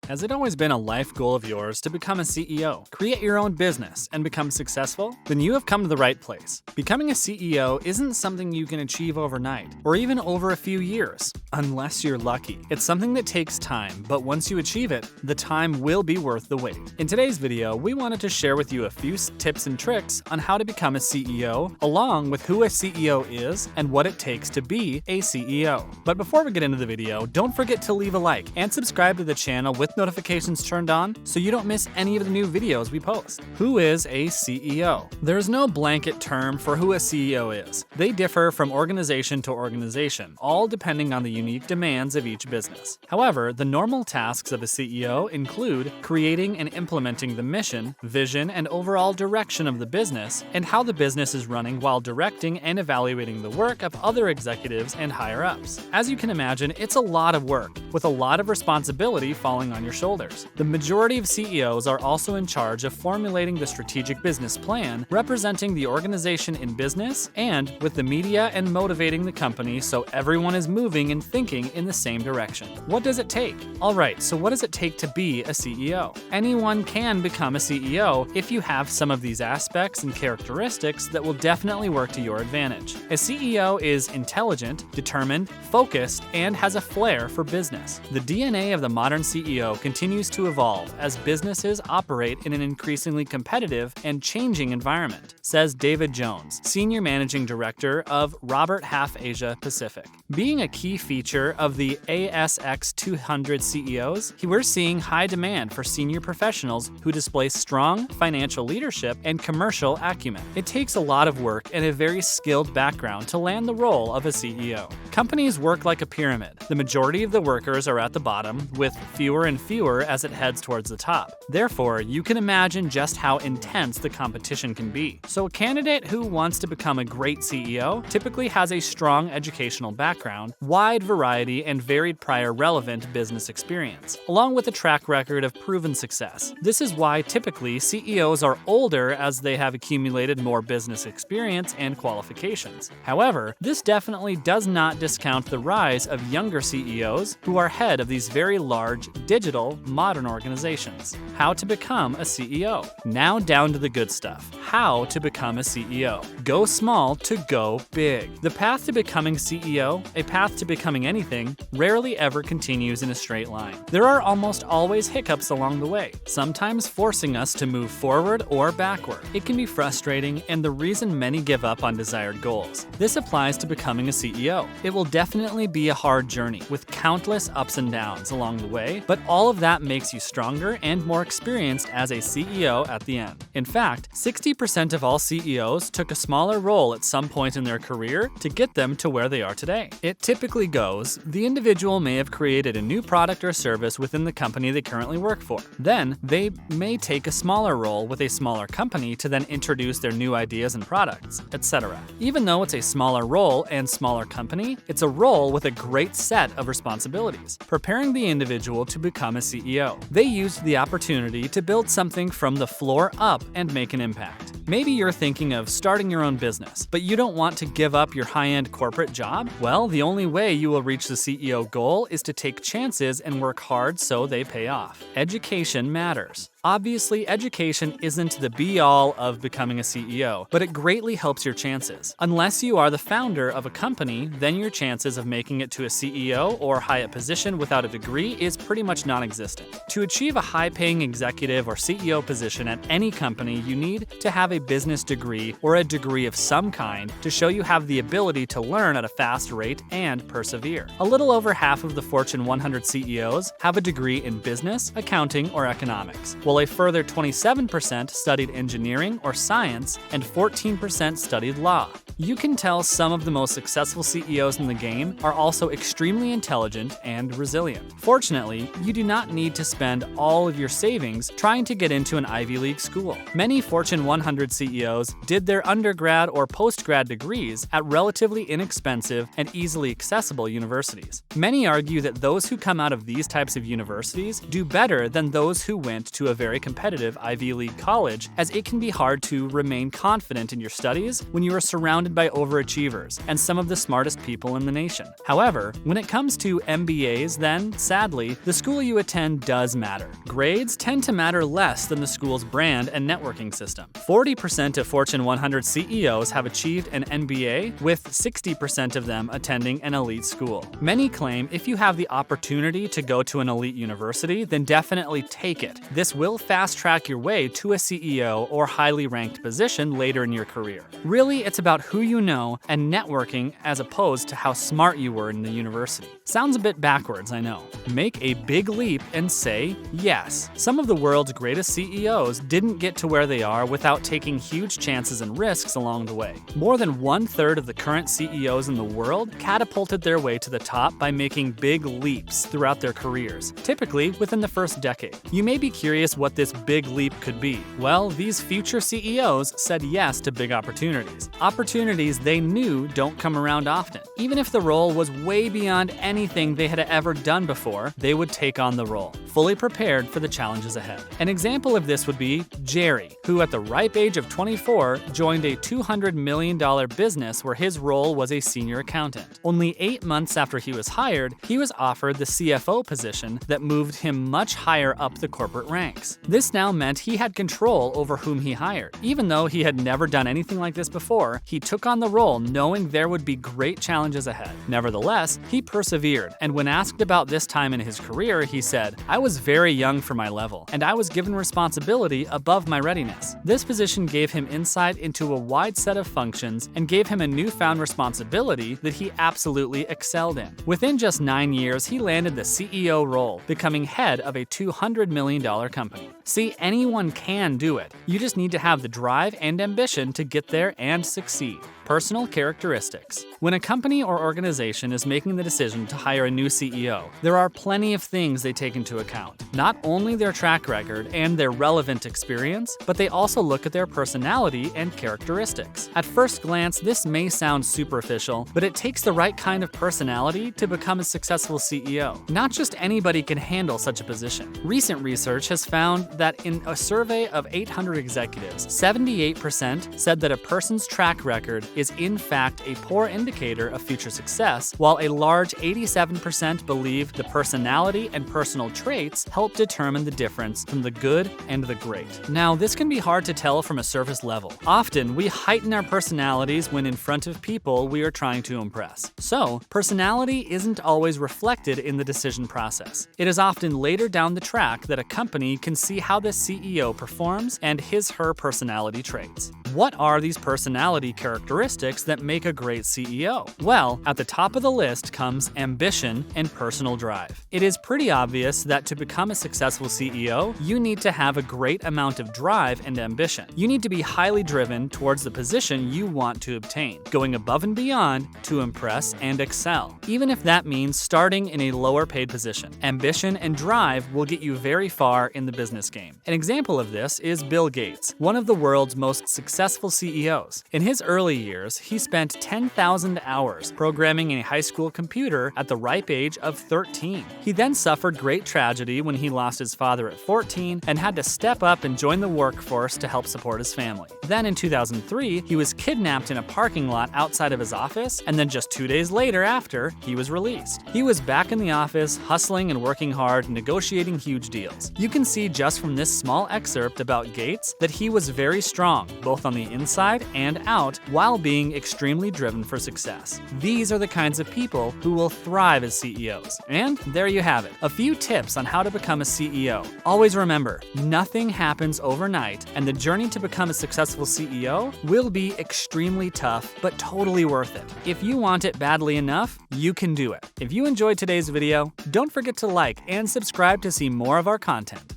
Has it always been a life goal of yours to become a CEO, create your own business, and become successful? Then you have come to the right place. Becoming a CEO isn't something you can achieve overnight, or even over a few years, unless you're lucky. It's something that takes time, but once you achieve it, the time will be worth the wait. In today's video, we wanted to share with you a few tips and tricks on how to become a CEO, along with who a CEO is and what it takes to be a CEO. But before we get into the video, don't forget to leave a like and subscribe to the channel with notifications turned on so you don't miss any of the new videos we post. Who is a CEO? There's no blanket term for who a CEO is. They differ from organization to organization, all depending on the unique demands of each business. However, the normal tasks of a CEO include creating and implementing the mission, vision, and overall direction of the business, and how the business is running while directing and evaluating the work of other executives and higher-ups. As you can imagine, it's a lot of work, with a lot of responsibility falling on your shoulders. The majority of CEOs are also in charge of formulating the strategic business plan, representing the organization in business, and with the media and motivating the company so everyone is moving and thinking in the same direction. What does it take? Alright, so what does it take to be a CEO? Anyone can become a CEO if you have some of these aspects and characteristics that will definitely work to your advantage. A CEO is intelligent, determined, focused, and has a flair for business. The DNA of the modern CEO continues to evolve as businesses operate in an increasingly competitive and changing environment, says David Jones, Senior Managing Director of Robert Half Asia Pacific. Being a key feature of the ASX 200 CEOs, we're seeing high demand for senior professionals who display strong financial leadership and commercial acumen. It takes a lot of work and a very skilled background to land the role of a CEO. Companies work like a pyramid. The majority of the workers are at the bottom, with fewer and fewer as it heads towards the top. Therefore, you can imagine just how intense the competition can be. So a candidate who wants to become a great CEO typically has a strong educational background, wide variety, and varied prior relevant business experience, along with a track record of proven success. This is why typically CEOs are older as they have accumulated more business experience and qualifications. However, this definitely does not discount the rise of younger CEOs who are head of these very large, digital, modern organizations. How to become a CEO. Now down to the good stuff. How to become a CEO. Go small to go big. The path to becoming CEO, a path to becoming anything, rarely ever continues in a straight line. There are almost always hiccups along the way, sometimes forcing us to move forward or backward. It can be frustrating and the reason many give up on desired goals. This applies to becoming a CEO. It will definitely be a hard journey with countless ups and downs along the way, but all of that makes you stronger and more experienced as a CEO at the end. In fact, 60% of all CEOs took a smaller role at some point in their career to get them to where they are today. It typically goes, the individual may have created a new product or service within the company they currently work for. Then, they may take a smaller role with a smaller company to then introduce their new ideas and products, etc. Even though it's a smaller role and smaller company, it's a role with a great set of responsibilities, preparing the individual to become a CEO. They used the opportunity to build something from the floor up and make an impact. Maybe you're thinking of starting your own business, but you don't want to give up your high-end corporate job? Well, the only way you will reach the CEO goal is to take chances and work hard so they pay off. Education matters. Obviously, education isn't the be-all of becoming a CEO, but it greatly helps your chances. Unless you are the founder of a company, then your chances of making it to a CEO or high-up position without a degree is pretty much non-existent. To achieve a high-paying executive or CEO position at any company, you need to have a business degree or a degree of some kind to show you have the ability to learn at a fast rate and persevere. A little over half of the Fortune 100 CEOs have a degree in business, accounting, or economics, while a further 27% studied engineering or science and 14% studied law. You can tell some of the most successful CEOs in the game are also extremely intelligent and resilient. Fortunately, you do not need to spend all of your savings trying to get into an Ivy League school. Many Fortune 100 CEOs did their undergrad or postgrad degrees at relatively inexpensive and easily accessible universities. Many argue that those who come out of these types of universities do better than those who went to a very competitive Ivy League college, as it can be hard to remain confident in your studies when you are surrounded surrounded by overachievers and some of the smartest people in the nation. However, when it comes to MBAs, then, sadly, the school you attend does matter. Grades tend to matter less than the school's brand and networking system. 40% of Fortune 100 CEOs have achieved an MBA, with 60% of them attending an elite school. Many claim if you have the opportunity to go to an elite university, then definitely take it. This will fast-track your way to a CEO or highly ranked position later in your career. Really, it's about who you know and networking as opposed to how smart you were in the university. Sounds a bit backwards, I know. Make a big leap and say yes. Some of the world's greatest CEOs didn't get to where they are without taking huge chances and risks along the way. More than 1/3 of the current CEOs in the world catapulted their way to the top by making big leaps throughout their careers, typically within the first decade. You may be curious what this big leap could be. Well, these future CEOs said yes to big opportunities. Opportunities they knew don't come around often. Even if the role was way beyond anything they had ever done before, they would take on the role, fully prepared for the challenges ahead. An example of this would be Jerry, who at the ripe age of 24 joined a $200 million business where his role was a senior accountant. Only 8 months after he was hired, he was offered the CFO position that moved him much higher up the corporate ranks. This now meant he had control over whom he hired. Even though he had never done anything like this before, he took on the role knowing there would be great challenges ahead. Nevertheless, he persevered, and when asked about this time in his career, he said, "I was very young for my level, and I was given responsibility above my readiness." This position gave him insight into a wide set of functions and gave him a newfound responsibility that he absolutely excelled in. Within just 9 years, he landed the CEO role, becoming head of a $200 million company. See, anyone can do it. You just need to have the drive and ambition to get there and succeed. Personal characteristics. When a company or organization is making the decision to hire a new CEO, there are plenty of things they take into account. Not only their track record and their relevant experience, but they also look at their personality and characteristics. At first glance, this may sound superficial, but it takes the right kind of personality to become a successful CEO. Not just anybody can handle such a position. Recent research has found that in a survey of 800 executives, 78% said that a person's track record is in fact a poor indicator of future success, while a large 87% believe the personality and personal traits help determine the difference from the good and the great. Now, this can be hard to tell from a surface level. Often, we heighten our personalities when in front of people we are trying to impress. So, personality isn't always reflected in the decision process. It is often later down the track that a company can see how the CEO performs and his/her personality traits. What are these personality characteristics that make a great CEO? Well, at the top of the list comes ambition and personal drive. It is pretty obvious that to become a successful CEO, you need to have a great amount of drive and ambition. You need to be highly driven towards the position you want to obtain, going above and beyond to impress and excel, even if that means starting in a lower paid position. Ambition and drive will get you very far in the business game. An example of this is Bill Gates, one of the world's most successful CEOs. In his early years, he spent 10,000 hours programming a high school computer at the ripe age of 13. He then suffered great tragedy when he lost his father at 14 and had to step up and join the workforce to help support his family. Then in 2003, he was kidnapped in a parking lot outside of his office, and then just 2 days later after, he was released. He was back in the office, hustling and working hard, negotiating huge deals. You can see just from this small excerpt about Gates that he was very strong, both on the inside and out, while being extremely driven for success. These are the kinds of people who will thrive as CEOs. And there you have it, a few tips on how to become a CEO. Always remember, nothing happens overnight, and the journey to become a successful CEO will be extremely tough, but totally worth it. If you want it badly enough, you can do it. If you enjoyed today's video, don't forget to like and subscribe to see more of our content.